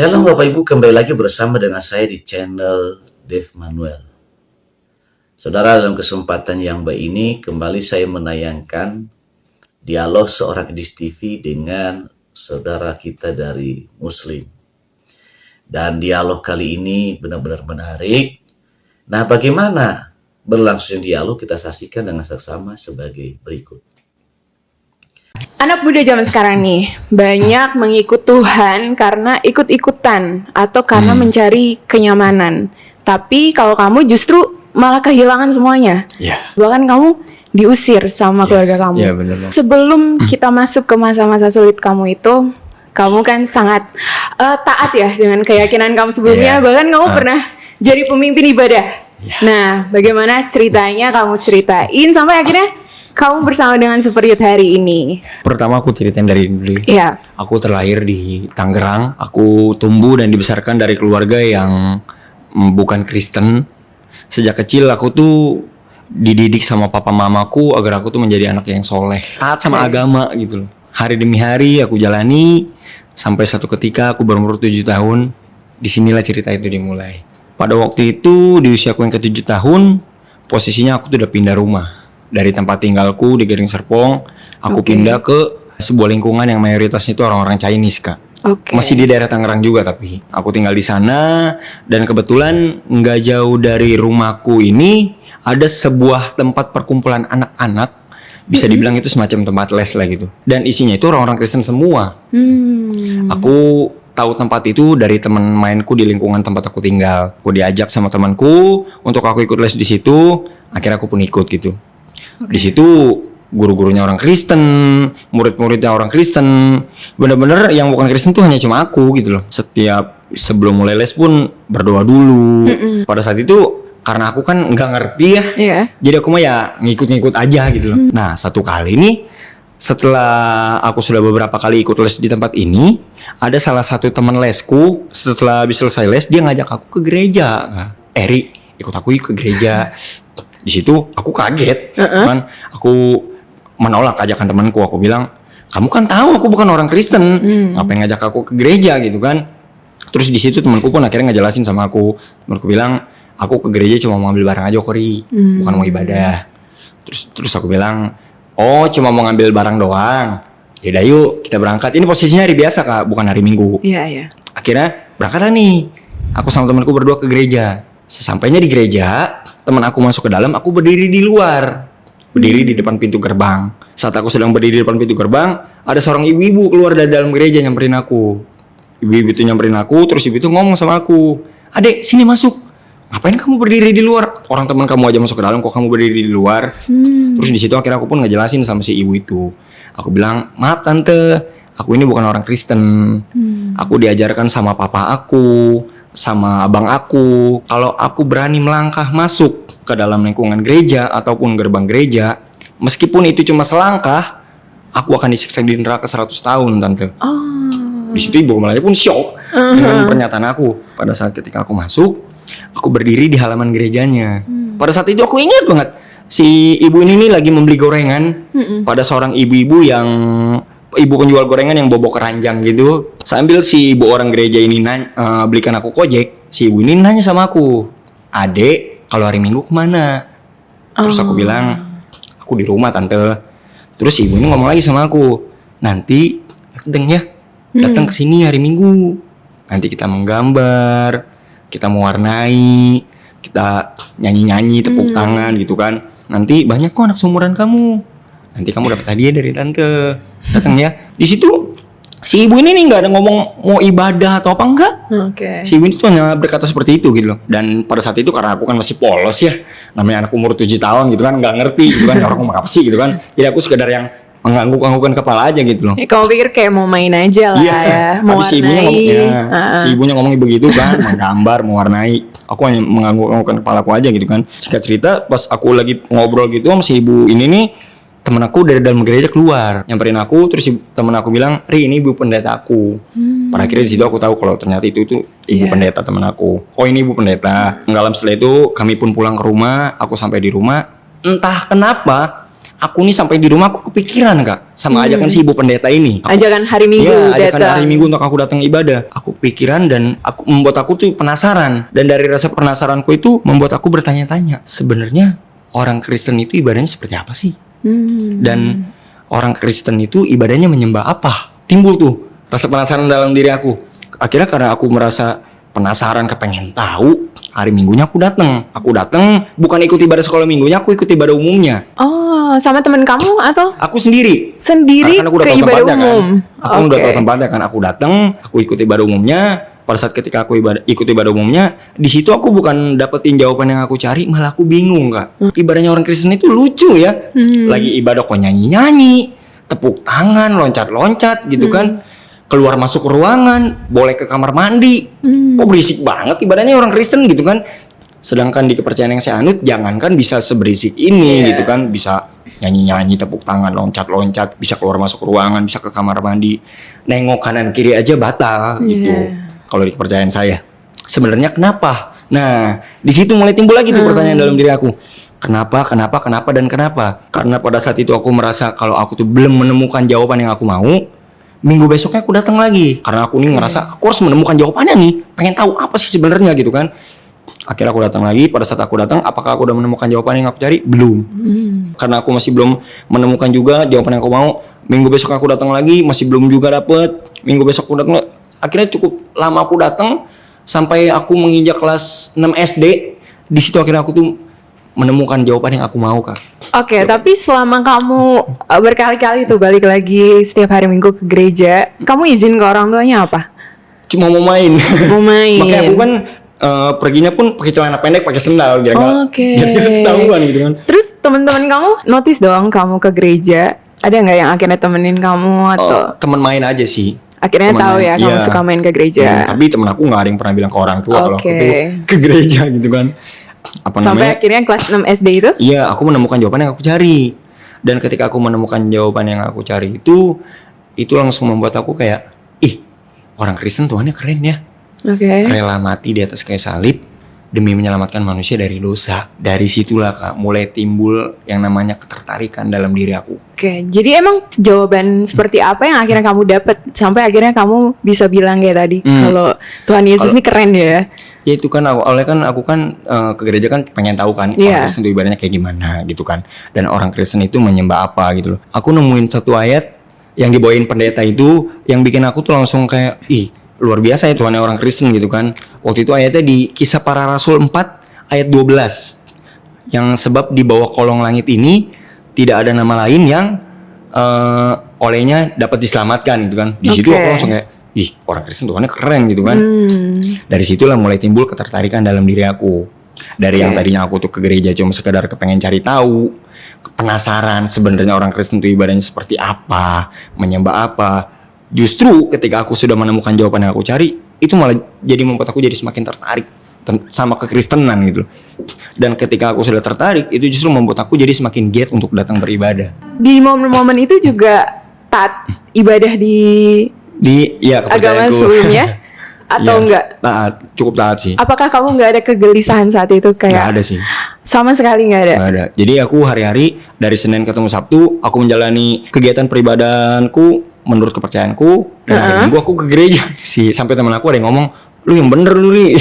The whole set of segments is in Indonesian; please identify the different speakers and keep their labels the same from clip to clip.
Speaker 1: Shalom Bapak Ibu, kembali lagi bersama dengan saya di channel Dave Manuel. Saudara, dalam kesempatan yang baik ini kembali saya menayangkan dialog seorang edis TV dengan saudara kita dari Muslim. Dan dialog kali ini benar-benar menarik. Nah, bagaimana berlangsung dialog kita saksikan dengan seksama sebagai berikut.
Speaker 2: Anak muda zaman sekarang nih banyak mengikut Tuhan karena ikut-ikutan atau karena mencari kenyamanan. Tapi kalau kamu justru malah kehilangan semuanya. Bahkan kamu diusir sama keluarga kamu.
Speaker 3: Bener.
Speaker 2: Sebelum kita masuk ke masa-masa sulit kamu itu, kamu kan sangat taat ya dengan keyakinan kamu sebelumnya. Bahkan kamu pernah jadi pemimpin ibadah. Nah, bagaimana ceritanya kamu ceritain sampai akhirnya kamu bersama dengan Super Youth hari ini?
Speaker 3: Pertama aku ceritain dari dulu.
Speaker 2: Iya.
Speaker 3: Aku terlahir di Tangerang. Aku tumbuh dan dibesarkan dari keluarga yang bukan Kristen. Sejak kecil aku tuh dididik sama papa mamaku agar aku tuh menjadi anak yang soleh, taat sama agama gitu loh. Hari demi hari aku jalani sampai satu ketika aku berumur 7 tahun. Disinilah cerita itu dimulai. Pada waktu itu di usiaku yang ke-7 tahun, posisinya aku tuh udah pindah rumah. Dari tempat tinggalku di Gading Serpong, aku pindah ke sebuah lingkungan yang mayoritasnya itu orang-orang Chinese, Kak. Masih di daerah Tangerang juga, tapi aku tinggal di sana. Dan kebetulan nggak jauh dari rumahku ini ada sebuah tempat perkumpulan anak-anak. Bisa dibilang itu semacam tempat les lah gitu. Dan isinya itu orang-orang Kristen semua. Aku tahu tempat itu dari teman mainku di lingkungan tempat aku tinggal. Aku diajak sama temanku untuk aku ikut les di situ. Akhirnya aku pun ikut gitu. Di situ guru-gurunya orang Kristen, murid-muridnya orang Kristen. Bener-bener yang bukan Kristen tuh hanya cuma aku gitu loh. Setiap sebelum mulai les pun berdoa dulu. Pada saat itu karena aku kan nggak ngerti ya, jadi aku mah ya ngikut-ngikut aja gitu loh. Nah, satu kali nih setelah aku sudah beberapa kali ikut les di tempat ini, ada salah satu teman lesku setelah habis selesai les dia ngajak aku ke gereja. Eri, ikut aku ke gereja. Di situ aku kaget, kan? Aku menolak ajakan temanku. Aku bilang, kamu kan tahu aku bukan orang Kristen, ngapain ngajak aku ke gereja gitu kan? Terus di situ temanku pun akhirnya ngejelasin sama aku. Temanku bilang, aku ke gereja cuma mau ambil barang aja, Kori, bukan mau ibadah. Terus aku bilang, oh cuma mau ngambil barang doang. Yaudah yuk kita berangkat. Ini posisinya hari biasa, Kak, bukan hari Minggu.
Speaker 2: Iya.
Speaker 3: Akhirnya berangkatlah nih. Aku sama temanku berdua ke gereja. Sesampainya di gereja, teman aku masuk ke dalam, aku berdiri di luar. Berdiri di depan pintu gerbang. Saat aku sedang berdiri di depan pintu gerbang, ada seorang ibu-ibu keluar dari dalam gereja nyamperin aku. Ibu-ibu itu nyamperin aku, terus ibu itu ngomong sama aku, "Adek, sini masuk. Ngapain kamu berdiri di luar? Orang teman kamu aja masuk ke dalam, kok kamu berdiri di luar?" Terus di situ akhirnya aku pun ngejelasin sama si ibu itu. Aku bilang, "Maaf tante, aku ini bukan orang Kristen. Aku diajarkan sama papa aku, sama abang aku, kalau aku berani melangkah masuk ke dalam lingkungan gereja ataupun gerbang gereja, meskipun itu cuma selangkah, aku akan disiksa di neraka 100 tahun, tante." Di situ ibu kepalanya pun shock dengan pernyataan aku. Pada saat ketika aku masuk, aku berdiri di halaman gerejanya. Pada saat itu aku ingat banget si ibu ini nih lagi membeli gorengan pada seorang ibu-ibu yang ibu penjual gorengan yang bobok keranjang gitu. Sambil si ibu orang gereja ini belikan aku kojek, si ibu ini nanya sama aku, "Adek, kalau hari Minggu kemana?" Terus aku bilang, "Aku di rumah tante." Terus si ibu ini ngomong lagi sama aku, "Nanti datang ke sini hari Minggu. Nanti kita menggambar, kita mewarnai, kita nyanyi-nyanyi, tepuk tangan gitu kan. Nanti banyak kok anak seumuran kamu. Nanti kamu dapat hadiah dari tante. Datang ya." Di situ si ibu ini nih nggak ada ngomong mau ibadah atau apa enggak. Si ibu ini tuh hanya berkata seperti itu gitu loh. Dan pada saat itu karena aku kan masih polos ya, namanya anak umur 7 tahun gitu kan, nggak ngerti gitu kan, orang ngomong apa sih gitu kan. Jadi aku sekedar yang mengangguk-anggukan kepala aja gitu loh.
Speaker 2: Kamu pikir kayak mau main aja lah ya, mau
Speaker 3: si ibunya ngomongnya begitu kan, menggambar, mewarnai. Aku hanya mengangguk-anggukan kepala aku aja gitu kan. Singkat cerita, pas aku lagi ngobrol gitu sama si ibu ini nih, temen aku dari dalam gereja keluar, nyamperin aku, terus temen aku bilang, "Ri, ini ibu pendeta aku." Pada akhirnya di situ aku tahu kalau ternyata itu tuh ibu pendeta temen aku. Oh, ini ibu pendeta. Enggak lama setelah itu kami pun pulang ke rumah. Aku sampai di rumah, entah kenapa aku nih sampai di rumah aku kepikiran Kak sama ajakan si ibu pendeta ini.
Speaker 2: Ajakan hari Minggu
Speaker 3: Iya, ajakan
Speaker 2: datang.
Speaker 3: hari Minggu untuk aku datang ibadah. Aku kepikiran dan membuat aku tuh penasaran. Dan dari rasa penasaranku itu membuat aku bertanya-tanya, sebenarnya orang Kristen itu ibadahnya seperti apa sih? Dan orang Kristen itu ibadahnya menyembah apa? Timbul tuh rasa penasaran dalam diri aku. Akhirnya karena aku merasa penasaran, kepengen tahu, hari Minggunya aku datang. Aku datang bukan ikut ibadah sekolah minggunya, aku ikut ibadah umumnya.
Speaker 2: Oh, sama teman kamu atau
Speaker 3: Aku sendiri.
Speaker 2: sendiri
Speaker 3: Karena aku udah
Speaker 2: ke
Speaker 3: tahu
Speaker 2: ibadah
Speaker 3: tempatnya
Speaker 2: umum?
Speaker 3: kan. Aku udah tahu tempatnya kan. Aku datang, aku ikut ibadah umumnya. Pada saat ketika aku ikut ibadah umumnya, di situ aku bukan dapetin jawaban yang aku cari, malah aku bingung Kak. Ibadahnya orang Kristen itu lucu ya. Lagi ibadah kok nyanyi-nyanyi, tepuk tangan, loncat-loncat gitu kan. Keluar masuk ruangan, boleh ke kamar mandi. Kok berisik banget ibadahnya orang Kristen gitu kan. Sedangkan di kepercayaan yang saya anut, jangankan bisa seberisik ini gitu kan, bisa nyanyi-nyanyi, tepuk tangan, loncat-loncat, bisa keluar masuk ruangan, bisa ke kamar mandi, nengok kanan kiri aja batal gitu. Kalau di kepercayaan saya, sebenarnya kenapa? Nah, di situ mulai timbul lagi tuh pertanyaan dalam diri aku. Kenapa? Dan kenapa? Karena pada saat itu aku merasa kalau aku tuh belum menemukan jawaban yang aku mau. Minggu besoknya aku datang lagi karena aku nih ngerasa aku harus menemukan jawabannya nih, pengen tahu apa sih sebenarnya gitu kan. Akhirnya aku datang lagi. Pada saat aku datang, apakah aku udah menemukan jawaban yang aku cari? Belum. Karena aku masih belum menemukan juga jawaban yang aku mau. Minggu besok aku datang lagi, masih belum juga dapet. Minggu besok aku datang, akhirnya cukup lama aku datang sampai aku menginjak kelas 6 SD. Di situ akhirnya aku tuh menemukan jawaban yang aku mau Kak.
Speaker 2: Oke, tapi selama kamu berkali-kali tuh balik lagi setiap hari Minggu ke gereja, kamu izin ke orang tuanya apa?
Speaker 3: Cuma mau main.
Speaker 2: Mau main.
Speaker 3: Makanya aku kan perginya pun pakai celana pendek, pakai sendal, biar nggak ketahuan gitu kan.
Speaker 2: Terus teman-teman kamu notice dong kamu ke gereja, ada nggak yang akhirnya temenin kamu atau
Speaker 3: Temen main aja sih.
Speaker 2: akhirnya
Speaker 3: Temen
Speaker 2: tahu
Speaker 3: main,
Speaker 2: ya kamu
Speaker 3: iya.
Speaker 2: suka main ke gereja?
Speaker 3: Tapi temen aku nggak ada yang pernah bilang ke orang tua kalau aku tuh ke gereja gitu kan. Apa
Speaker 2: Sampai
Speaker 3: namanya?
Speaker 2: akhirnya kelas 6 SD itu?
Speaker 3: Iya, aku menemukan jawaban yang aku cari. Dan ketika aku menemukan jawaban yang aku cari itu langsung membuat aku kayak, ih, orang Kristen Tuhannya keren ya.
Speaker 2: Oke.
Speaker 3: Rela mati di atas kayu salib demi menyelamatkan manusia dari dosa. Dari situlah Kak mulai timbul yang namanya ketertarikan dalam diri aku.
Speaker 2: Oke, jadi emang jawaban seperti apa yang akhirnya kamu dapat sampai akhirnya kamu bisa bilang kayak tadi kalau Tuhan Yesus ini keren ya?
Speaker 3: Ya itu kan aku kan ke gereja kan pengen tahu kan orang Kristen itu ibadahnya kayak gimana gitu kan. Dan orang Kristen itu menyembah apa gitu loh. Aku nemuin satu ayat yang dibawain pendeta itu yang bikin aku tuh langsung kayak, ih, luar biasa ya Tuhan orang Kristen gitu kan. Waktu itu ayatnya di Kisah Para Rasul 4 ayat 12. Yang sebab di bawah kolong langit ini tidak ada nama lain yang olehnya dapat diselamatkan gitu kan. Di situ aku langsung kayak, ih, orang Kristen Tuhannya keren gitu kan. Dari situlah mulai timbul ketertarikan dalam diri aku. Dari yang tadinya aku tuh ke gereja cuma sekedar kepengen cari tahu, penasaran sebenarnya orang Kristen itu ibadahnya seperti apa, menyembah apa. Justru ketika aku sudah menemukan jawaban yang aku cari, itu malah jadi membuat aku jadi semakin tertarik sama kekristenan gitu. Dan ketika aku sudah tertarik, itu justru membuat aku jadi semakin giat untuk datang beribadah.
Speaker 2: Di momen-momen itu juga taat ibadah di
Speaker 3: Ya
Speaker 2: agama
Speaker 3: kepercayaanku.
Speaker 2: sebelumnya atau
Speaker 3: Ya,
Speaker 2: enggak?
Speaker 3: Taat, cukup taat sih.
Speaker 2: Apakah kamu nggak ada kegelisahan saat itu
Speaker 3: Nggak
Speaker 2: kayak?
Speaker 3: ada sih.
Speaker 2: Sama sekali nggak ada.
Speaker 3: Nggak ada. Jadi aku hari-hari dari Senin ketemu Sabtu, aku menjalani kegiatan peribadahanku menurut kepercayaanku. Dan hari Minggu aku ke gereja sih. Sampai teman aku ada yang ngomong, lu yang bener lu nih,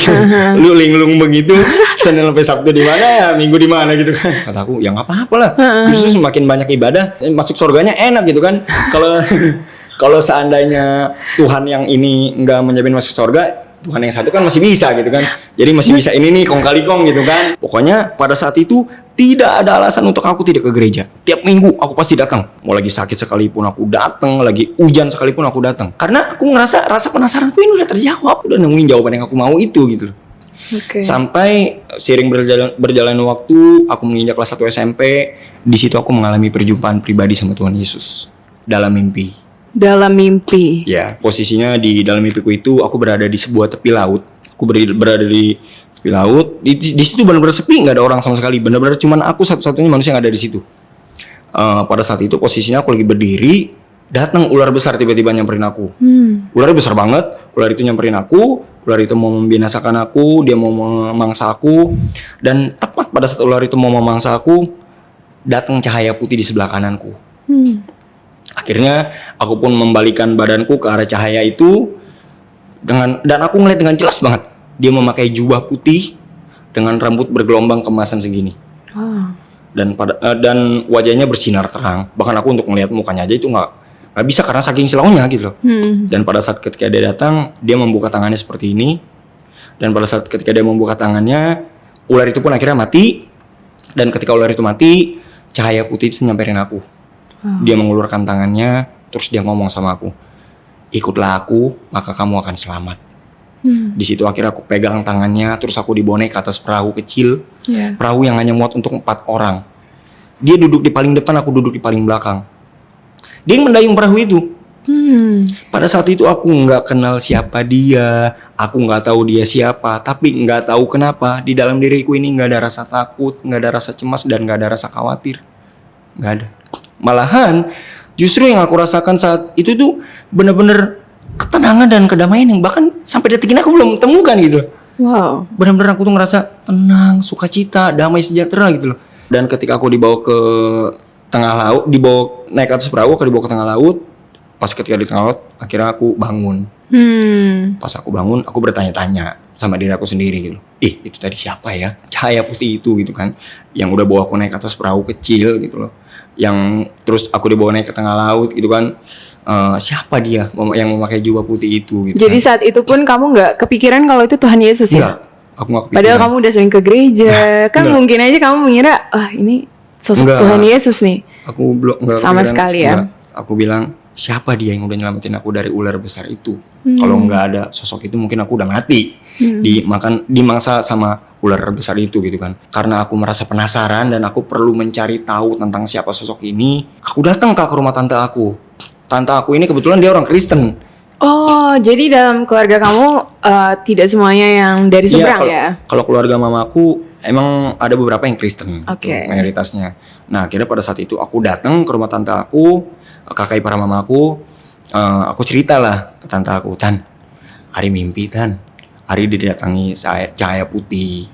Speaker 3: lu linglung begitu. Senin sampai Sabtu di mana ya, Minggu di mana gitu kan? Kata aku, ya nggak apa-apa lah. Justru semakin banyak ibadah, masuk surganya enak gitu kan? Kalau kalau seandainya Tuhan yang ini nggak menjamin masuk surga, Tuhan yang satu kan masih bisa gitu kan. Jadi masih bisa ini nih kong kali kong gitu kan. Pokoknya pada saat itu tidak ada alasan untuk aku tidak ke gereja. Tiap minggu aku pasti datang. Mau lagi sakit sekalipun aku datang, lagi hujan sekalipun aku datang. Karena aku ngerasa rasa penasaranku ini udah terjawab, udah nemuin jawaban yang aku mau itu gitu loh.
Speaker 2: Oke.
Speaker 3: Sampai seiring berjalan waktu, aku menginjak kelas 1 SMP. Di situ aku mengalami perjumpaan pribadi sama Tuhan Yesus dalam mimpi.
Speaker 2: Dalam mimpi.
Speaker 3: Ya, posisinya di dalam mimpiku itu aku berada di sebuah tepi laut. Aku berada di tepi laut. Di situ benar-benar sepi, nggak ada orang sama sekali. Benar-benar cuman aku satu-satunya manusia yang ada di situ. Pada saat itu posisinya aku lagi berdiri, datang ular besar tiba-tiba nyamperin aku. Ularnya besar banget. Ular itu nyamperin aku. Ular itu mau membinasakan aku. Dia mau memangsa aku. Dan tepat pada saat ular itu mau memangsa aku, datang cahaya putih di sebelah kananku. Akhirnya aku pun membalikan badanku ke arah cahaya itu dan aku ngeliat dengan jelas banget dia memakai jubah putih dengan rambut bergelombang kemasan segini.
Speaker 2: Oh.
Speaker 3: Dan wajahnya bersinar terang. Bahkan aku untuk ngeliat mukanya aja itu nggak bisa karena saking silaunya gitu loh. Dan pada saat ketika dia datang, dia membuka tangannya seperti ini. Dan pada saat ketika dia membuka tangannya, ular itu pun akhirnya mati. Dan ketika ular itu mati, cahaya putih itu nyamperin aku. Dia mengulurkan tangannya, terus dia ngomong sama aku, ikutlah aku, maka kamu akan selamat. Di situ akhirnya aku pegang tangannya, terus aku dibawa naik ke atas perahu kecil, perahu yang hanya muat untuk 4 orang. Dia duduk di paling depan, aku duduk di paling belakang. Dia yang mendayung perahu itu. Pada saat itu aku nggak kenal siapa dia, aku nggak tahu dia siapa, tapi nggak tahu kenapa di dalam diriku ini nggak ada rasa takut, nggak ada rasa cemas, dan nggak ada rasa khawatir, nggak ada. Malahan justru yang aku rasakan saat itu tuh bener-bener ketenangan dan kedamaian yang bahkan sampai detik ini aku belum temukan gitu.
Speaker 2: Wow.
Speaker 3: Benar-benar aku tuh ngerasa tenang, sukacita, damai, sejahtera gitu loh. Dan ketika aku dibawa ke tengah laut, dibawa naik ke atas perahu, aku dibawa ke tengah laut. Pas ketika di tengah laut, akhirnya aku bangun. Pas aku bangun, aku bertanya-tanya sama diri aku sendiri gitu. Itu tadi siapa ya? Cahaya putih itu gitu kan. Yang udah bawa aku naik ke atas perahu kecil gitu loh. Yang terus aku dibawa naik ke tengah laut gitu kan. Siapa dia yang memakai jubah putih itu gitu.
Speaker 2: Jadi
Speaker 3: kan.
Speaker 2: saat itu pun kamu nggak kepikiran kalau itu Tuhan Yesus ya?
Speaker 3: Enggak, aku nggak kepikiran.
Speaker 2: Padahal kamu udah sering ke gereja, kan
Speaker 3: Enggak.
Speaker 2: mungkin aja kamu mengira, ini sosok
Speaker 3: Enggak.
Speaker 2: Tuhan Yesus nih.
Speaker 3: Aku belum nggak
Speaker 2: Sama
Speaker 3: kepikiran,
Speaker 2: sekali ya.
Speaker 3: enggak. Aku bilang siapa dia yang udah nyelamatin aku dari ular besar itu? Kalau nggak ada sosok itu mungkin aku udah mati dimangsa sama ular besar itu gitu kan. Karena aku merasa penasaran dan aku perlu mencari tahu tentang siapa sosok ini. Aku datang ke rumah tante aku. Tante aku ini kebetulan dia orang Kristen.
Speaker 2: Oh, jadi dalam keluarga kamu tidak semuanya yang dari seberang
Speaker 3: Iya,
Speaker 2: ya?
Speaker 3: Kalau keluarga mamaku emang ada beberapa yang Kristen,
Speaker 2: Oke.
Speaker 3: gitu, mayoritasnya. Nah, akhirnya pada saat itu aku datang ke rumah tante aku, kakak ipar mamaku, aku ceritalah ke tante aku, Tan, Ari mimpi Tan, Ari didatangi cahaya putih,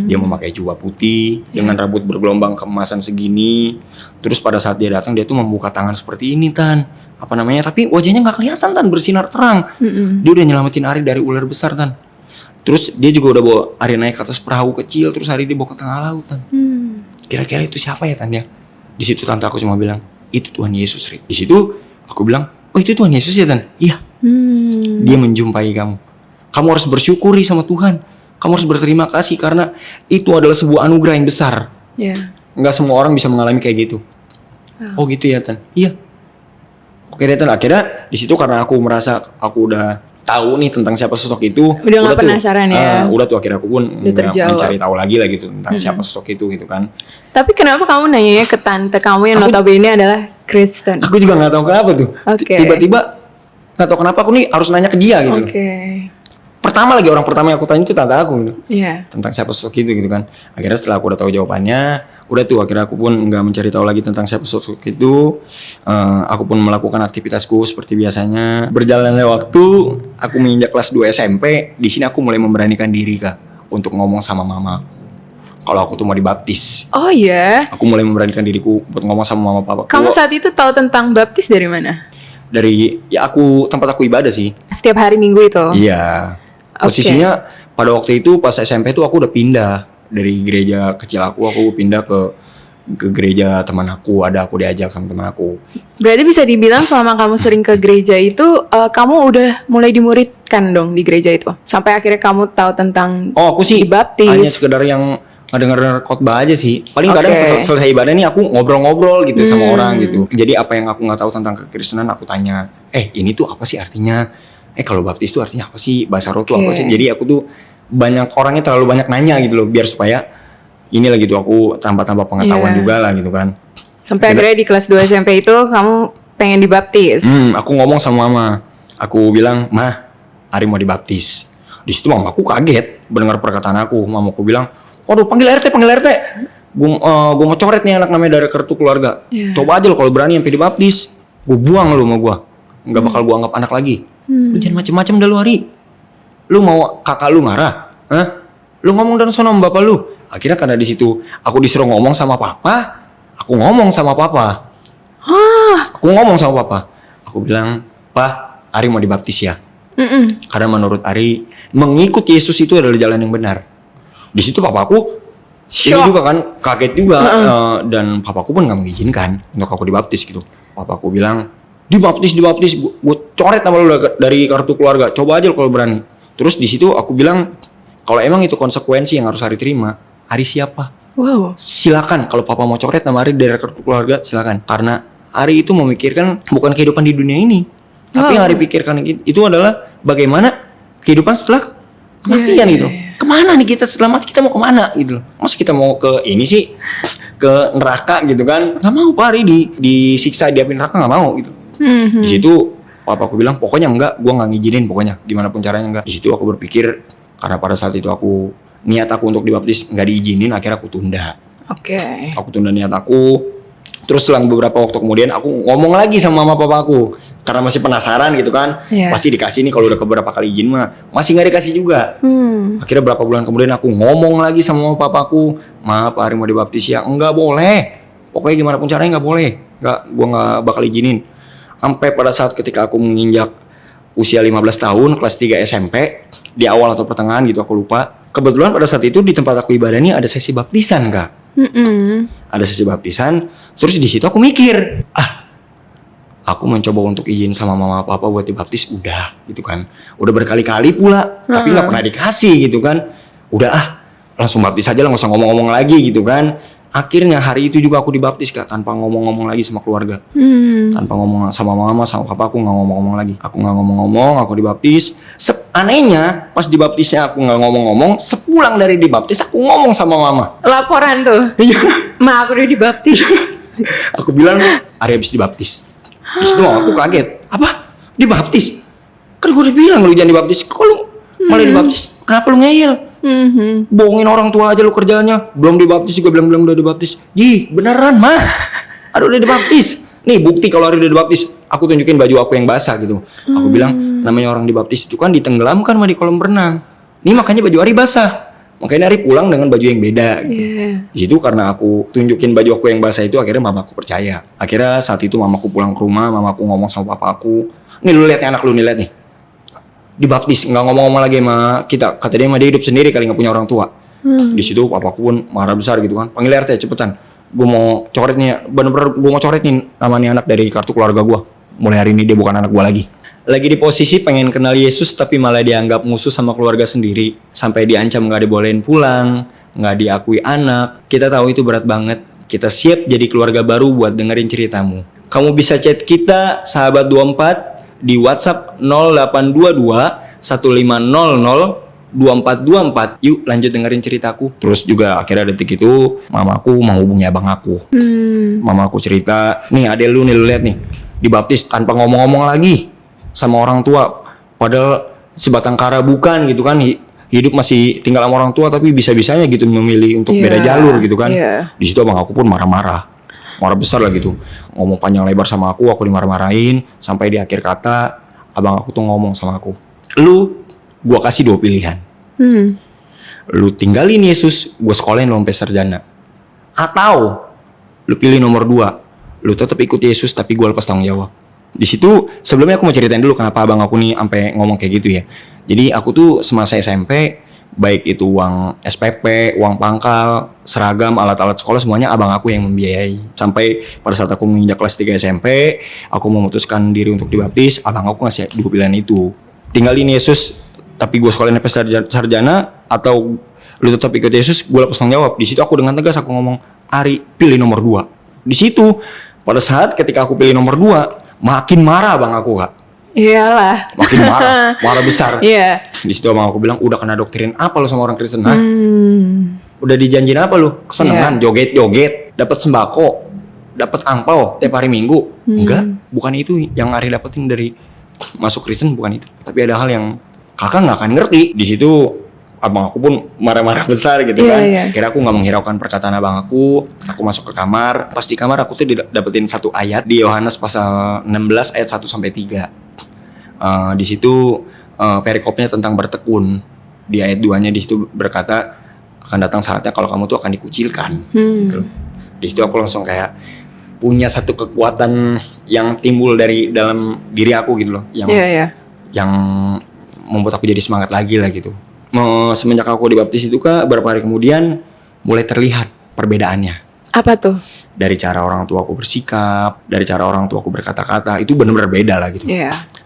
Speaker 3: dia memakai jubah putih dengan rambut bergelombang keemasan segini, terus pada saat dia datang dia tuh membuka tangan seperti ini Tan. Apa namanya, tapi wajahnya nggak kelihatan Tan, bersinar terang. Dia udah nyelamatin Ari dari ular besar Tan. Terus dia juga udah bawa Ari naik ke atas perahu kecil, terus Ari dibawa ke tengah laut Tan. Kira-kira itu siapa ya Tan ya? Di situ tante aku cuma bilang, itu Tuhan Yesus Ri. Di situ aku bilang, oh itu Tuhan Yesus ya Tan? Iya. Dia menjumpai kamu. Kamu harus bersyukuri sama Tuhan. Kamu harus berterima kasih karena itu adalah sebuah anugerah yang besar.
Speaker 2: Iya.
Speaker 3: Nggak semua orang bisa mengalami kayak gitu. Oh gitu ya Tan? Iya. Oke deh Tan, akhirnya di situ karena aku merasa aku udah tahu nih tentang siapa sosok itu.
Speaker 2: Udah nggak penasaran ya?
Speaker 3: Udah tuh akhirnya aku pun nggak
Speaker 2: terjawab.
Speaker 3: mencari tahu lagi lah gitu tentang siapa sosok itu gitu kan.
Speaker 2: Tapi kenapa kamu nanyanya ke tante kamu yang notabene adalah Kristen?
Speaker 3: Aku juga nggak tahu kenapa tuh.
Speaker 2: Oke.
Speaker 3: Tiba-tiba nggak tahu kenapa aku nih harus nanya ke dia gitu.
Speaker 2: Oke.
Speaker 3: Orang pertama yang aku tanya itu tante aku gitu.
Speaker 2: Iya.
Speaker 3: Tentang siapa sosok itu gitu kan. Akhirnya setelah aku udah tahu jawabannya, udah tuh akhirnya aku pun nggak mencari tahu lagi tentang siapa sosok itu. Aku pun melakukan aktivitasku seperti biasanya. Berjalannya waktu, aku menginjak kelas 2 SMP. Di sini aku mulai memberanikan diri Kak untuk ngomong sama mamaku. Kalau aku tuh mau dibaptis.
Speaker 2: Oh iya.
Speaker 3: Aku mulai memberanikan diriku buat ngomong sama mama papaku.
Speaker 2: Kamu saat itu tahu tentang baptis dari mana?
Speaker 3: Dari tempat aku ibadah sih.
Speaker 2: Setiap hari Minggu itu.
Speaker 3: Iya. Posisinya pada waktu itu pas SMP tuh aku udah pindah dari gereja kecil aku pindah ke gereja teman aku. Aku diajak sama teman aku.
Speaker 2: Berarti bisa dibilang selama kamu sering ke gereja itu, kamu udah mulai dimuridkan dong di gereja itu. Sampai akhirnya kamu tahu tentang
Speaker 3: Oh aku sih
Speaker 2: dibaptis.
Speaker 3: hanya sekedar yang ngedenger khotbah aja sih. Paling kadang
Speaker 2: Oke.
Speaker 3: selesai ibadah nih aku ngobrol-ngobrol gitu sama orang gitu. Jadi apa yang aku nggak tahu tentang kekristenan aku tanya. Ini tuh apa sih artinya? Kalau baptis tuh artinya apa sih? Bahasa roh tuh apa
Speaker 2: Oke.
Speaker 3: sih? Jadi aku tuh orangnya terlalu banyak nanya gitu loh, biar supaya inilah gitu aku tambah-tambah pengetahuan
Speaker 2: Iya.
Speaker 3: juga lah gitu kan.
Speaker 2: Sampai akhirnya di kelas 2 SMP itu kamu pengen dibaptis.
Speaker 3: Aku ngomong sama mama. Aku bilang, "Mah, Ari mau dibaptis." Di situ mamaku kaget mendengar perkataan aku. Mamaku bilang, "Waduh, panggil RT." Gue mau coret nih anak namanya dari kartu keluarga.
Speaker 2: Iya.
Speaker 3: Coba aja lo kalau berani sampai dibaptis, gue buang lo sama gue. Nggak bakal gue anggap anak lagi. Lu jangan macem-macem dah lu Ari. Lu mau kakak lu marah? Hah? Lu ngomong dan sono sama bapak lu. Akhirnya karena di situ aku disuruh ngomong sama papa, Aku ngomong sama papa. Aku bilang, "Pa, Ari mau dibaptis ya." Karena menurut Ari, mengikut Yesus itu adalah jalan yang benar. Di situ papaku ini juga kan kaget juga, dan papaku pun nggak mengizinkan untuk aku dibaptis gitu. Papaku bilang, dibaptis, gue coret nama lu dari kartu keluarga. Coba aja kalau berani. Terus di situ aku bilang, kalau emang itu konsekuensi yang harus Ari terima, Ari siapa?
Speaker 2: Wow.
Speaker 3: Silakan, kalau papa mau coret nama Ari dari kartu keluarga, silakan. Karena Ari itu memikirkan bukan kehidupan di dunia ini, tapi yang Ari pikirkan itu adalah bagaimana kehidupan setelah kematian gitu. Kemana nih kita setelah mati, kita mau kemana gitu. Masa kita mau ke ini sih, ke neraka gitu kan? Nggak mau Pak Ari disiksa di api neraka, nggak mau gitu. Di situ papa aku bilang pokoknya enggak, gue nggak ngizinin pokoknya gimana pun caranya enggak. Di situ aku berpikir, karena pada saat itu niat aku untuk dibaptis nggak diizinin, akhirnya aku tunda. Aku tunda niat aku. Terus selang beberapa waktu kemudian aku ngomong lagi sama mama papaku karena masih penasaran gitu kan. Pasti dikasih nih, kalau udah keberapa kali izin mah masih nggak dikasih juga. Akhirnya berapa bulan kemudian aku ngomong lagi sama mama papaku, "Ma, Pak Ari mau dibaptis ya." "Enggak boleh, pokoknya gimana pun caranya nggak boleh, gue nggak bakal izinin." Sampai pada saat ketika aku menginjak usia 15 tahun, kelas 3 SMP, di awal atau pertengahan gitu aku lupa. Kebetulan pada saat itu di tempat aku ibadah ini ada sesi baptisan, Kak. Ada sesi baptisan. Terus di situ aku mikir, aku mencoba untuk izin sama mama papa buat dibaptis, udah gitu kan. Udah berkali-kali pula, tapi nggak pernah dikasih gitu kan. Udah langsung baptis aja lah, nggak usah ngomong-ngomong lagi gitu kan. Akhirnya hari itu juga aku dibaptis, Kak, tanpa ngomong-ngomong lagi sama keluarga. Tanpa ngomong sama mama, sama papa, aku nggak ngomong-ngomong lagi. Aku nggak ngomong-ngomong, aku dibaptis. Anehnya pas dibaptisnya aku nggak ngomong-ngomong, sepulang dari dibaptis aku ngomong sama mama.
Speaker 2: Laporan tuh.
Speaker 3: Iya.
Speaker 2: Ma, aku udah dibaptis.
Speaker 3: Aku bilang, Ari habis dibaptis. Di situ aku kaget. Apa? Dibaptis? Kan gue udah bilang lu jangan dibaptis. Kok lu malah dibaptis? Kenapa lu ngeyel? Bohongin orang tua aja lu kerjaannya. Belum dibaptis juga bilang udah dibaptis. Beneran mah. Aduh, udah dibaptis. Nih bukti kalau Ari udah dibaptis. Aku tunjukin baju aku yang basah gitu. Aku bilang, namanya orang dibaptis itu kan ditenggelamkan mah di kolam renang. Nih makanya baju Ari basah. Makanya Ari pulang dengan baju yang beda gitu. Di situ karena aku tunjukin baju aku yang basah itu, akhirnya mamaku percaya. Akhirnya saat itu mamaku pulang ke rumah, mamaku ngomong sama papaku, "Nih lu lihat nih anak lu, nih lihat nih. Dibaptis, nggak ngomong-ngomong lagi sama kita. Kata dia mah dia hidup sendiri kali, nggak punya orang tua." Di situ papaku pun marah besar gitu kan. "Panggil RT cepetan. Gue mau coret nih, bener-bener gue mau coret nih nama nih anak dari kartu keluarga gue. Mulai hari ini dia bukan anak gue lagi." Lagi di posisi pengen kenal Yesus tapi malah dianggap musuh sama keluarga sendiri. Sampai diancam gak dibolehin pulang, gak diakui anak. Kita tahu itu berat banget. Kita siap jadi keluarga baru buat dengerin ceritamu. Kamu bisa chat kita, Sahabat 24, di WhatsApp 0822 1500 2424. Yuk lanjut dengerin ceritaku. Terus juga akhirnya detik itu mamaku menghubungi abang aku. Mamaku cerita, "Nih adek lu nih, lu lihat nih, dibaptis tanpa ngomong-ngomong lagi sama orang tua. Padahal sebatang kara bukan gitu kan, hidup masih tinggal sama orang tua tapi bisa-bisanya gitu memilih untuk beda jalur gitu kan." Di situ abang aku pun marah besar lah gitu. Ngomong panjang lebar sama aku dimarah-marahin. Sampai di akhir kata abang aku tuh ngomong sama aku, "Lu, gua kasih 2 pilihan. Lu tinggalin Yesus, gua sekolahin lu sampai sarjana. Atau lu pilih nomor 2, lu tetap ikut Yesus tapi gua lepas tanggung jawab." Di situ sebelumnya aku mau ceritain dulu kenapa abang aku nih sampai ngomong kayak gitu ya. Jadi aku tuh semasa SMP, baik itu uang SPP, uang pangkal, seragam, alat-alat sekolah, semuanya abang aku yang membiayai. Sampai pada saat aku menginjak kelas 3 SMP, aku memutuskan diri untuk dibaptis, abang aku ngasih 2 pilihan itu. Tinggalin Yesus tapi gue sekolahin sampai sarjana, atau lu tetap ikut Yesus, gue lepas tanggung jawab. Di situ aku dengan tegas aku ngomong, "Ari, pilih nomor 2. Di situ pada saat ketika aku pilih nomor 2, makin marah bang aku, Kak.
Speaker 2: Iyalah.
Speaker 3: Makin marah besar. Di situ abang aku bilang, "Udah kena doktrin apa lu sama orang Kristen, ha? Udah dijanjin apa lu? Kesenangan, joget-joget, dapat sembako, dapat angpau tiap hari Minggu." Enggak, bukan itu yang Ari dapetin dari masuk Kristen, bukan itu. Tapi ada hal yang kakak nggak akan ngerti. Di situ abang aku pun marah-marah besar gitu kan. Kira aku nggak menghiraukan perkataan abang aku masuk ke kamar. Pas di kamar aku tuh dapetin satu ayat di Yohanes pasal 16 ayat 1-3. Di situ perikopnya tentang bertekun. Di ayat 2-nya di situ berkata, "Akan datang saatnya kalau kamu tuh akan dikucilkan." Gitu. Di situ aku langsung kayak punya satu kekuatan yang timbul dari dalam diri aku gitu loh, yang yang membuat aku jadi semangat lagi lah gitu. Semenjak aku dibaptis itu Kak, beberapa hari kemudian mulai terlihat perbedaannya.
Speaker 2: Apa tuh?
Speaker 3: Dari cara orang tua aku bersikap, dari cara orang tua aku berkata-kata, itu benar-benar beda lah gitu.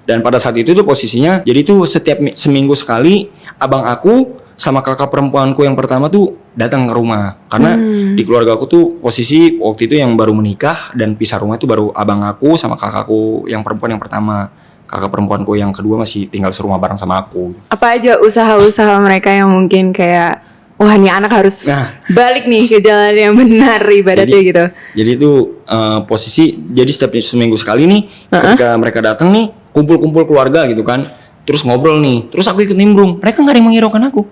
Speaker 3: Dan pada saat itu tuh posisinya, jadi tuh setiap seminggu sekali abang aku sama kakak perempuanku yang pertama tuh datang ke rumah. Karena di keluarga aku tuh posisi waktu itu yang baru menikah dan pisah rumah itu baru abang aku sama kakakku yang perempuan yang pertama. Kakak perempuanku yang kedua masih tinggal serumah bareng sama aku.
Speaker 2: Apa aja usaha-usaha mereka yang mungkin kayak, wah nih anak harus balik nih ke jalan yang benar ibaratnya gitu. Jadi
Speaker 3: itu posisi, jadi setiap seminggu sekali nih ketika mereka datang nih kumpul-kumpul keluarga gitu kan, terus ngobrol nih, terus aku ikut nimbrung. Mereka nggak ada yang menghiraukan aku.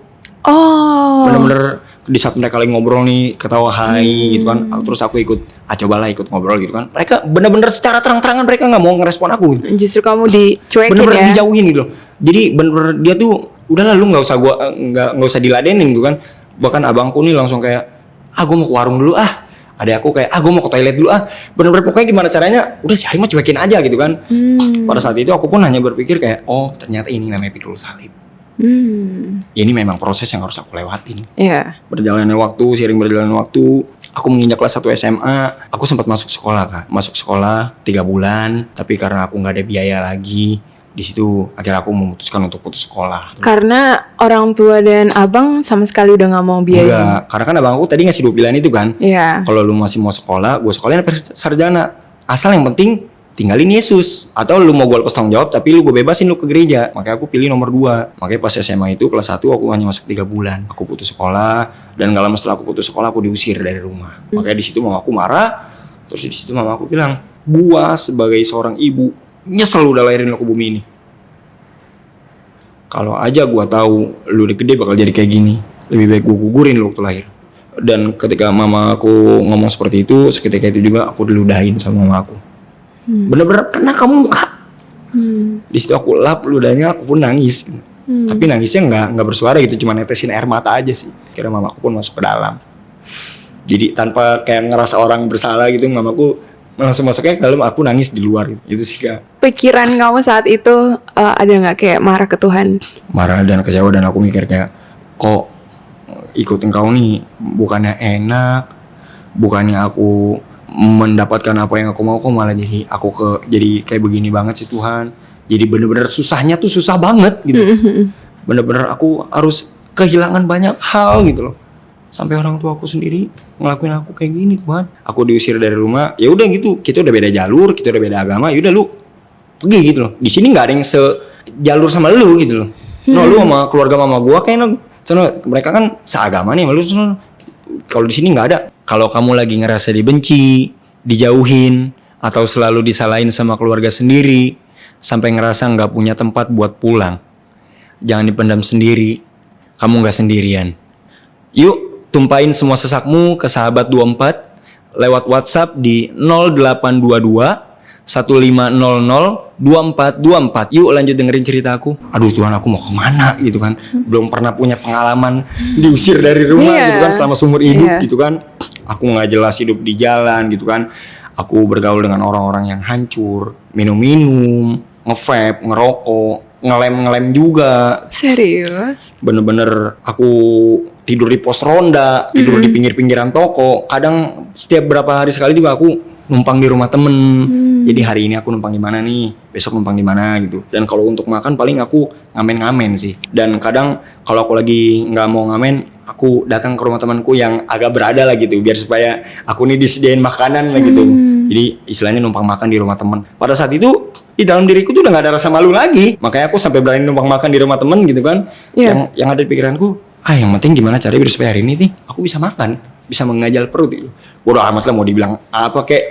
Speaker 3: Bener-bener di saat mereka lagi ngobrol nih ketawa hai gitu kan, terus aku ikut cobalah ikut ngobrol gitu kan. Mereka bener-bener secara terang-terangan mereka nggak mau ngerespon aku gitu.
Speaker 2: Justru kamu dicuekin
Speaker 3: bener-bener
Speaker 2: ya,
Speaker 3: dijauhin gitu loh. Jadi bener-bener dia tuh udahlah lu nggak usah diladenin gitu kan. Bahkan abangku nih langsung kayak gue mau ke warung dulu adek aku kayak gue mau ke toilet dulu bener-bener pokoknya gimana caranya udah si Hai mah cuekin aja gitu kan. Pada saat itu aku pun hanya berpikir kayak ternyata ini namanya pikul salib. Ini memang proses yang harus aku lewatin. Berjalannya waktu, seiring berjalannya waktu, aku menginjak kelas 1 SMA, aku sempat masuk sekolah Kak. Masuk sekolah 3 bulan, tapi karena aku nggak ada biaya lagi, di situ akhirnya aku memutuskan untuk putus sekolah.
Speaker 2: Karena orang tua dan abang sama sekali udah nggak mau biaya.
Speaker 3: Enggak, karena kan abang aku tadi ngasih 2 pilihan itu kan. Kalau lu masih mau sekolah, gue sekolahin sarjana. Asal yang penting tinggalin Yesus, atau lu mau gue lepas tanggung jawab tapi lu gue bebasin lu ke gereja. Makanya aku pilih nomor 2. Makanya pas SMA itu kelas 1 aku hanya masuk 3 bulan. Aku putus sekolah, dan gak lama setelah aku putus sekolah aku diusir dari rumah. Makanya di situ mama aku marah. Terus di situ mama aku bilang, gua sebagai seorang ibu nyesel udah lahirin lu ke bumi ini. Kalau aja gua tahu lu udah gede bakal jadi kayak gini, lebih baik gua gugurin lu waktu lahir. Dan ketika mama aku ngomong seperti itu, seketika itu juga aku diludahin sama mama aku. Bener-bener kena kamu muka. Di situ aku lap ludahnya, aku pun nangis. Tapi nangisnya nggak bersuara gitu, cuma netesin air mata aja sih. Kira mama aku pun masuk ke dalam. Jadi tanpa kayak ngerasa orang bersalah gitu, mamaku langsung masuknya ke dalam, aku nangis di luar gitu. Itu sih Kak.
Speaker 2: Pikiran kamu saat itu ada nggak kayak marah ke Tuhan?
Speaker 3: Marah dan kecewa, dan aku mikir kayak kok ikut engkau nih bukannya enak, bukannya aku mendapatkan apa yang aku mau, kok malah jadi kayak begini banget sih Tuhan. Jadi bener-bener susahnya tuh susah banget gitu. Bener-bener aku harus kehilangan banyak hal gitu loh. Sampai orang tua aku sendiri ngelakuin aku kayak gini Tuhan. Aku diusir dari rumah. Ya udah gitu, kita udah beda jalur, kita udah beda agama. Ya udah lu pergi gitu loh. Di sini nggak ada yang sejalur sama lu gitu loh. No, lu sama keluarga mama gua kayak mereka kan seagama nih sama lu. Kalau di sini nggak ada. Kalau kamu lagi ngerasa dibenci, dijauhin, atau selalu disalahin sama keluarga sendiri, sampai ngerasa nggak punya tempat buat pulang, jangan dipendam sendiri. Kamu nggak sendirian. Yuk, tumpahin semua sesakmu ke sahabat 24 lewat WhatsApp di 0822 1500 2424. Yuk lanjut dengerin cerita aku. Aduh Tuhan, aku mau kemana gitu kan. Belum pernah punya pengalaman diusir dari rumah gitu kan selama seumur hidup gitu kan. Aku gak jelas hidup di jalan gitu kan. Aku bergaul dengan orang-orang yang hancur, minum-minum, nge-vape, ngerokok, ngelem juga.
Speaker 2: Serius?
Speaker 3: Bener-bener aku tidur di pos ronda, tidur di pinggir-pinggiran toko. Kadang setiap berapa hari sekali juga aku numpang di rumah temen. Jadi hari ini aku numpang di mana nih, besok numpang di mana gitu. Dan kalau untuk makan paling aku ngamen-ngamen sih. Dan kadang kalau aku lagi nggak mau ngamen, aku datang ke rumah temanku yang agak berada lah gitu, biar supaya aku nih disediain makanan lah gitu. Jadi istilahnya numpang makan di rumah teman. Pada saat itu di dalam diriku tuh udah nggak ada rasa malu lagi. Makanya aku sampai berani numpang makan di rumah teman gitu kan. Yang ada di pikiranku, yang penting gimana caranya biar supaya hari ini nih aku bisa makan, bisa mengajal perut gitu. Bodoh amat lah mau dibilang apa kek,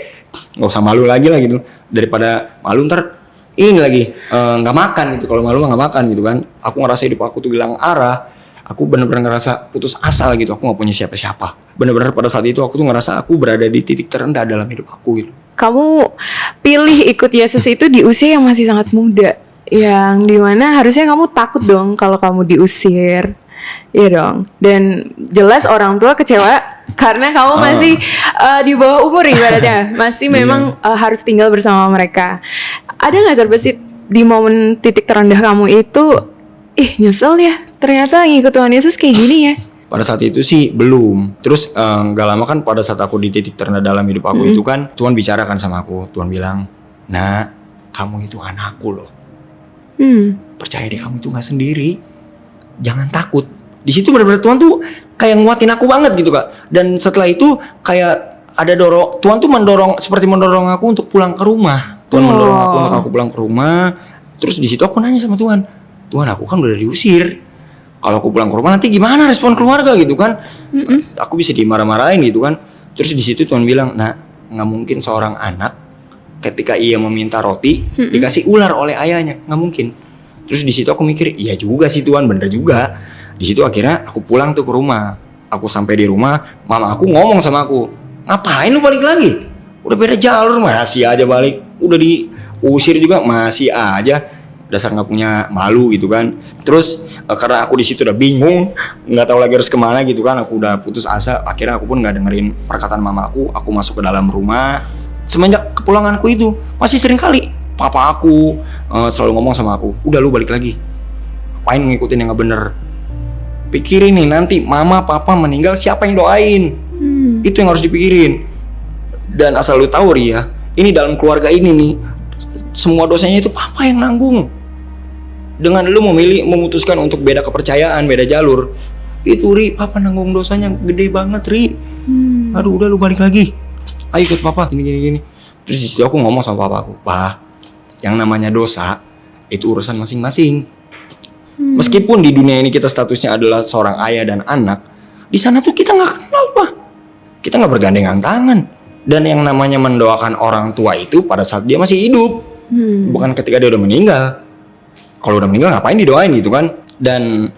Speaker 3: nggak usah malu lagi lah gitu. Daripada malu ntar ini lagi nggak makan gitu. Kalau malu nggak makan gitu kan. Aku ngerasa hidup aku tuh hilang arah. Aku benar-benar ngerasa putus asa gitu. Aku nggak punya siapa-siapa. Benar-benar pada saat itu aku tuh ngerasa aku berada di titik terendah dalam hidup aku gitu.
Speaker 2: Kamu pilih ikut Yesus itu di usia yang masih sangat muda, yang dimana harusnya kamu takut dong kalau kamu diusir. Iya dong. Dan jelas orang tua kecewa Karena kamu masih di bawah umur ibaratnya, masih memang harus tinggal bersama mereka. Ada nggak terbesit di momen titik terendah kamu itu, nyesel ya, ternyata ngikut Tuhan Yesus kayak gini ya?
Speaker 3: Pada saat itu sih belum. Terus gak lama kan pada saat aku di titik terendah dalam hidup aku itu kan Tuhan bicarakan sama aku. Tuhan bilang, "Nah, kamu itu anakku loh. Percaya deh, kamu itu gak sendiri. Jangan takut." Di situ benar-benar Tuhan tuh kayak nguatin aku banget gitu Kak. Dan setelah itu kayak ada Tuhan tuh seperti mendorong aku untuk pulang ke rumah. Tuhan mendorong aku untuk aku pulang ke rumah. Terus di situ aku nanya sama Tuhan, "Tuhan, aku kan udah diusir. Kalau aku pulang ke rumah nanti gimana respon keluarga gitu kan?" Aku bisa dimarah-marahin gitu kan. Terus di situ Tuhan bilang, "Nah, nggak mungkin seorang anak ketika ia meminta roti dikasih ular oleh ayahnya, nggak mungkin." Terus di situ aku mikir, iya juga sih Tuhan, bener juga. Di situ akhirnya aku pulang tuh ke rumah. Aku sampai di rumah, mama aku ngomong sama aku, "Ngapain lu balik lagi? Udah beda jalur masih aja balik. Udah diusir juga masih aja. Dasar nggak punya malu gitu kan." Terus karena aku di situ udah bingung, nggak tahu lagi harus kemana gitu kan, aku udah putus asa. Akhirnya aku pun nggak dengerin perkataan mama aku masuk ke dalam rumah. Semenjak kepulanganku itu masih sering kali papa aku selalu ngomong sama aku, "Udah lu balik lagi, ngapain ngikutin yang nggak bener? Pikirin nih nanti mama papa meninggal siapa yang doain." Itu yang harus dipikirin. Dan asal lu tahu Ria, ini dalam keluarga ini nih semua dosanya itu papa yang nanggung. Dengan lu memutuskan untuk beda kepercayaan, beda jalur, itu Ri, papa nanggung dosanya gede banget Ri. Aduh, udah lu balik lagi, ayo ikut papa gini. Terus disitu aku ngomong sama papa aku, "Pa, yang namanya dosa itu urusan masing-masing. Meskipun di dunia ini kita statusnya adalah seorang ayah dan anak, di sana tuh kita nggak kenal Pak. Kita nggak bergandengan tangan. Dan yang namanya mendoakan orang tua itu pada saat dia masih hidup, bukan ketika dia udah meninggal. Kalau udah meninggal ngapain didoain gitu kan?" Dan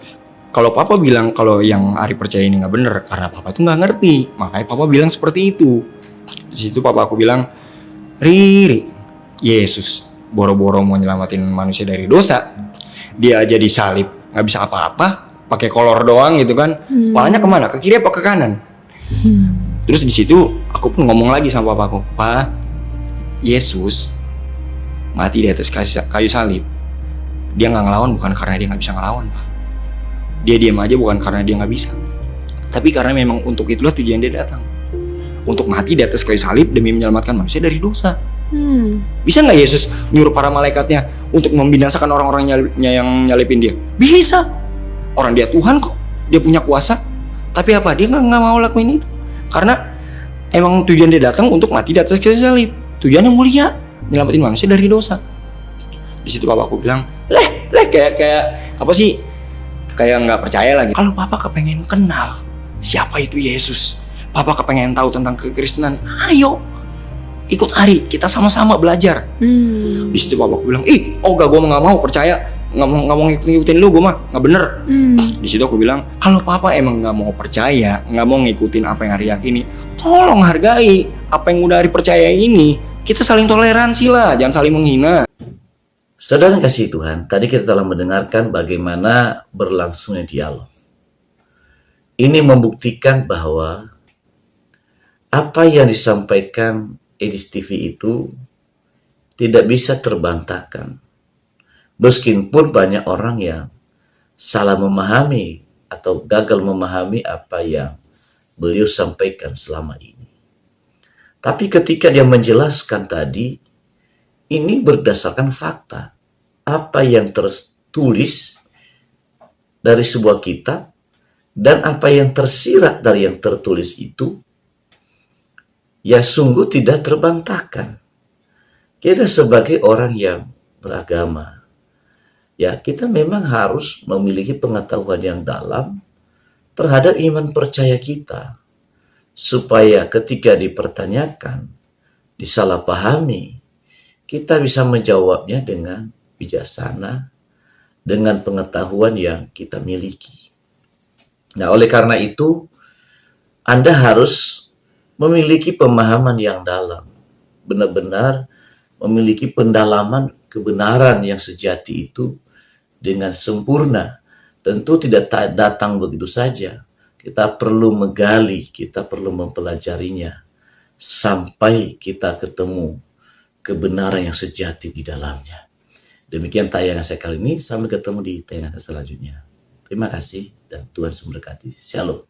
Speaker 3: kalau papa bilang kalau yang Ari percaya ini nggak bener, karena papa tuh nggak ngerti, makanya papa bilang seperti itu. Di situ papa aku bilang, Riri, Yesus boro-boro mau nyelamatin manusia dari dosa, dia aja disalib nggak bisa apa-apa, pakai kolor doang gitu kan, palanya kemana? Ke kiri apa ke kanan? Terus di situ aku pun ngomong lagi sama papaku, "Pa, Yesus mati di atas kayu salib. Dia nggak ngelawan bukan karena dia nggak bisa ngelawan, Pak. Dia diam aja bukan karena dia nggak bisa, tapi karena memang untuk itulah tujuan dia datang, untuk mati di atas kayu salib demi menyelamatkan manusia dari dosa." Bisa nggak Yesus nyuruh para malaikatnya untuk membinasakan orang-orang yang nyalipin dia? Bisa. Orang dia Tuhan kok, dia punya kuasa. Tapi apa? Dia nggak mau lakuin itu karena emang tujuan dia datang untuk mati di atas kayu salib. Tujuannya mulia, nyelamatin manusia dari dosa. Di situ papaku bilang, kayak apa sih? Kayak nggak percaya lagi. Kalau papa kepengen kenal siapa itu Yesus, papa kepengen tahu tentang kekristenan, ayo ikut Ari, kita sama-sama belajar. Di situ papaku bilang, gue nggak mau percaya, nggak mau ngikutin lu, gue mah nggak bener. Di situ aku bilang, kalau papa emang nggak mau percaya, nggak mau ngikutin apa yang Ari yakini, tolong hargai apa yang udah Ari percaya ini. Kita saling toleransi lah, jangan saling menghina.
Speaker 1: Saudara yang kasih Tuhan, tadi kita telah mendengarkan bagaimana berlangsungnya dialog. Ini membuktikan bahwa apa yang disampaikan Edis TV itu tidak bisa terbantahkan. Meskipun banyak orang yang salah memahami atau gagal memahami apa yang beliau sampaikan selama ini. Tapi ketika dia menjelaskan tadi, ini berdasarkan fakta. Apa yang tertulis dari sebuah kitab dan apa yang tersirat dari yang tertulis itu, ya sungguh tidak terbantahkan. Kita sebagai orang yang beragama, ya kita memang harus memiliki pengetahuan yang dalam terhadap iman percaya kita, supaya ketika dipertanyakan, disalahpahami, kita bisa menjawabnya dengan bijaksana, dengan pengetahuan yang kita miliki. Nah, oleh karena itu, Anda harus memiliki pemahaman yang dalam, benar-benar memiliki pendalaman kebenaran yang sejati itu dengan sempurna. Tentu tidak datang begitu saja, Kita perlu menggali, kita perlu mempelajarinya sampai kita ketemu kebenaran yang sejati di dalamnya. Demikian tayangan saya kali ini. Sampai ketemu di tayangan saya selanjutnya. Terima kasih dan Tuhan memberkati. Shalom.